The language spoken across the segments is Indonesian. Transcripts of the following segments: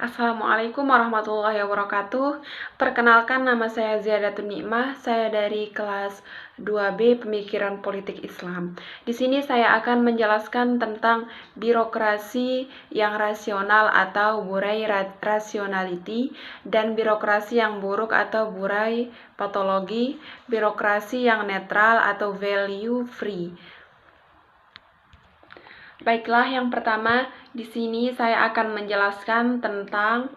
Assalamualaikum warahmatullahi wabarakatuh. Perkenalkan, nama saya Ziyadatun Nikmah. Saya dari kelas 2B Pemikiran Politik Islam. Di sini saya akan menjelaskan tentang birokrasi yang rasional atau burai rationality, dan birokrasi yang buruk atau burai patologi, birokrasi yang netral atau value free. Baiklah, yang pertama di sini saya akan menjelaskan tentang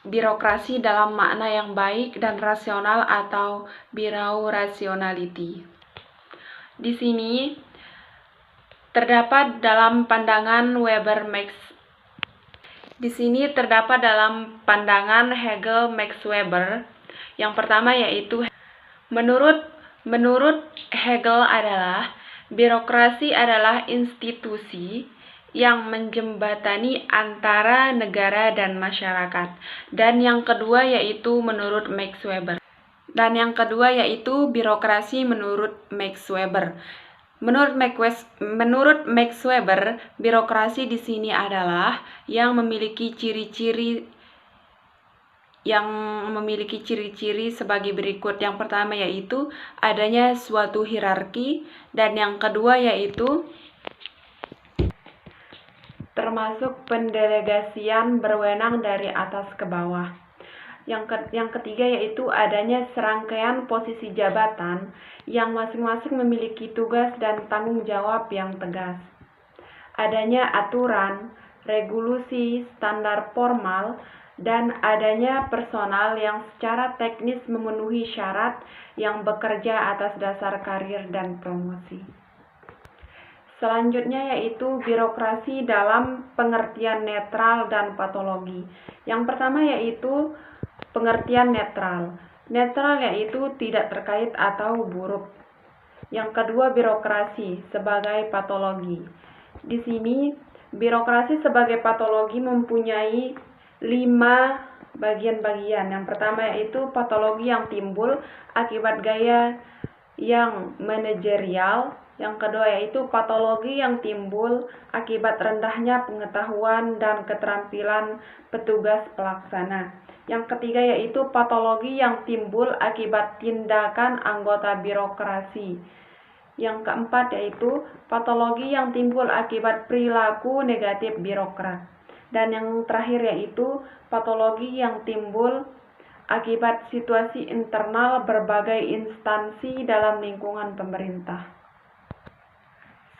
birokrasi dalam makna yang baik dan rasional atau birau rationality. Di sini terdapat dalam pandangan Hegel Max Weber. Yang pertama yaitu menurut Hegel adalah birokrasi adalah institusi yang menjembatani antara negara dan masyarakat. Dan yang kedua yaitu menurut Max Weber. Birokrasi menurut Max Weber. Menurut Max Weber, birokrasi di sini adalah yang memiliki ciri-ciri sebagai berikut. Yang pertama yaitu adanya suatu hierarki, dan yang kedua yaitu termasuk pendelegasian berwenang dari atas ke bawah. Yang ketiga yaitu adanya serangkaian posisi jabatan yang masing-masing memiliki tugas dan tanggung jawab yang tegas. Adanya aturan, regulasi, standar formal, dan adanya personal yang secara teknis memenuhi syarat yang bekerja atas dasar karir dan promosi. Selanjutnya yaitu birokrasi dalam pengertian netral dan patologi. Yang pertama yaitu pengertian netral. Netral yaitu tidak terkait atau buruk. Yang kedua, birokrasi sebagai patologi. Di sini birokrasi sebagai patologi mempunyai 5 bagian-bagian. Yang pertama yaitu patologi yang timbul akibat gaya yang manajerial. Yang kedua yaitu patologi yang timbul akibat rendahnya pengetahuan dan keterampilan petugas pelaksana. Yang ketiga yaitu patologi yang timbul akibat tindakan anggota birokrasi. Yang keempat yaitu patologi yang timbul akibat perilaku negatif birokrat. Dan yang terakhir yaitu patologi yang timbul akibat situasi internal berbagai instansi dalam lingkungan pemerintah.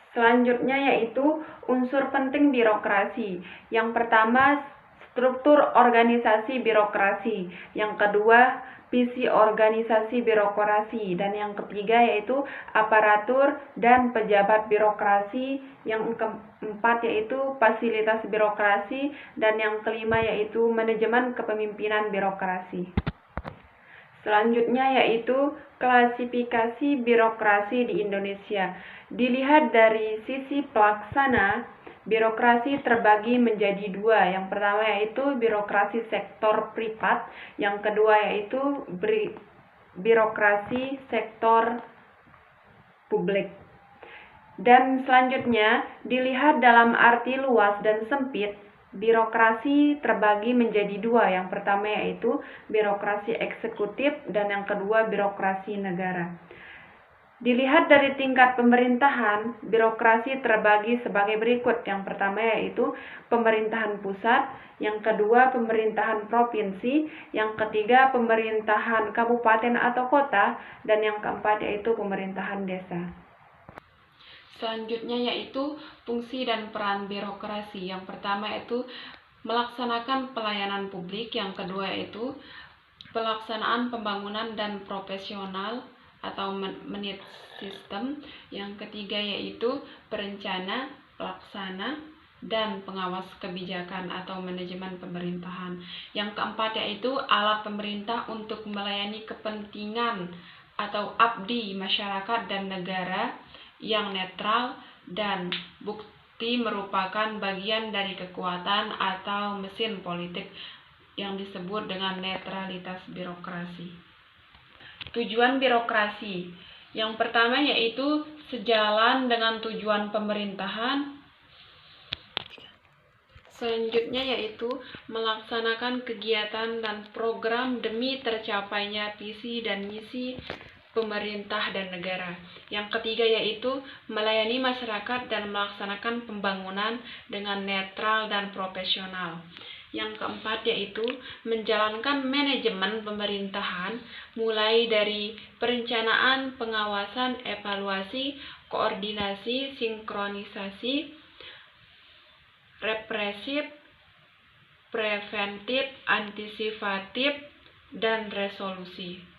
Selanjutnya yaitu unsur penting birokrasi. Yang pertama, struktur organisasi birokrasi. Yang kedua, visi organisasi birokrasi. Dan yang ketiga yaitu aparatur dan pejabat birokrasi. Yang keempat yaitu fasilitas birokrasi. Dan yang kelima yaitu manajemen kepemimpinan birokrasi. Selanjutnya yaitu klasifikasi birokrasi di Indonesia. Dilihat dari sisi pelaksana, birokrasi terbagi menjadi 2. Yang pertama yaitu birokrasi sektor privat, yang kedua yaitu birokrasi sektor publik. Dan selanjutnya dilihat dalam arti luas dan sempit, birokrasi terbagi menjadi 2. Yang pertama yaitu birokrasi eksekutif dan yang kedua birokrasi negara. Dilihat dari tingkat pemerintahan, birokrasi terbagi sebagai berikut. Yang pertama yaitu pemerintahan pusat, yang kedua pemerintahan provinsi, yang ketiga pemerintahan kabupaten atau kota, dan yang keempat yaitu pemerintahan desa. Selanjutnya yaitu fungsi dan peran birokrasi. Yang pertama yaitu melaksanakan pelayanan publik, yang kedua yaitu pelaksanaan pembangunan dan profesional atau menit sistem, yang ketiga yaitu perencana, pelaksana, dan pengawas kebijakan atau manajemen pemerintahan. Yang keempat yaitu alat pemerintah untuk melayani kepentingan atau abdi masyarakat dan negara yang netral, dan bukti merupakan bagian dari kekuatan atau mesin politik yang disebut dengan netralitas birokrasi. Tujuan birokrasi. Yang pertama yaitu sejalan dengan tujuan pemerintahan. Selanjutnya yaitu melaksanakan kegiatan dan program demi tercapainya visi dan misi pemerintah dan negara. Yang ketiga yaitu melayani masyarakat dan melaksanakan pembangunan dengan netral dan profesional. Yang keempat yaitu menjalankan manajemen pemerintahan mulai dari perencanaan, pengawasan, evaluasi, koordinasi, sinkronisasi, represif, preventif, antisipatif, dan resolusi.